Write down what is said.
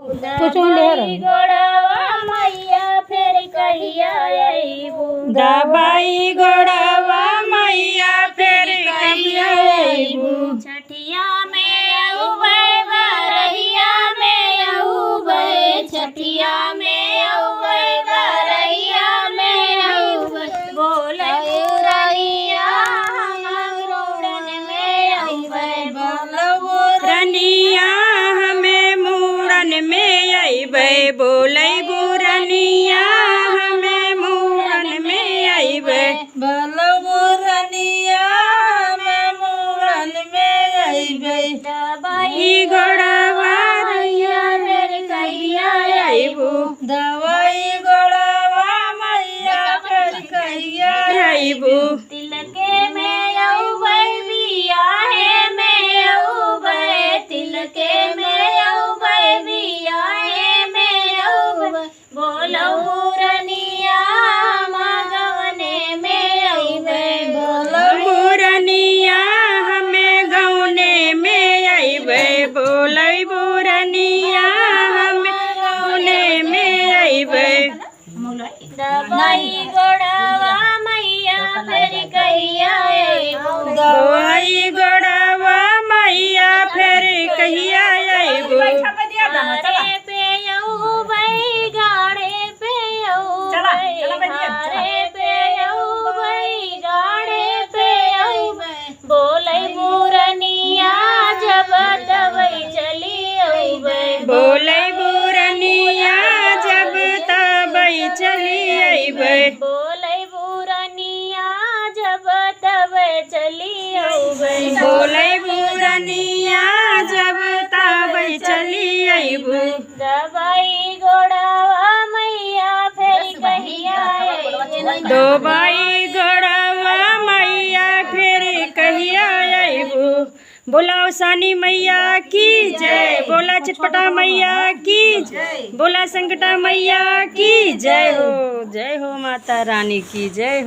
दवाई गोड़वा मैया फिर कहिया अइबू। दवाई गोड़वा मैया फिर कहिया अइबू। छठिया में अउबै बरहिया में अउबै, छठिया में अउबै बरहिया में अउबै। बोलऊ रनिया हम रोड़न में अइबै। बोलऊ रनिया हमें मूड़न में अइबै। बोलऊ रनिया हमें मूड़न में अइबै। बोलऊ रनिया हमें मूड़न में अइबै। दवाई गोड़वा मैया फिर कहिया अइबू। दवाई गोड़वा मैया फिर कहिया अइबू। तिलके में अउबै बियाहे में अउबै, तिलके में अउबै बियाहे में अउबै। बोलऊ रनिया मगवने में अइबै। बोलऊ रनिया हमें गौने में अइबै। बोलऊ रनिया हमें गौने में अइबै। दवाई गोड़वा मैया फिर कहिया अइबू। दवाई गोड़वा मैया फिर कहिया अइबू। गाड़े पे अउबै, गाड़े पे अउबै, गाड़े पे अउबै, गाड़े पे अउबै। बोलऊ रनिया जब तबै चली अउबै। बोलऊ रनिया जब तबै चली अइबै। बोलऊ रनिया जब तबै चली अउबै। बोलऊ रनिया जब तबै चली अइबू। दवाई गोड़वा मैया फिर कहिया अइबू। दवाई गोड़वा मैया फिर कहिया अइबू। बोला उसानी मैया की जय, बोला चटपटा मैया की जय, बोला संकटा मैया की जय हो। जय हो माता रानी की जय हो।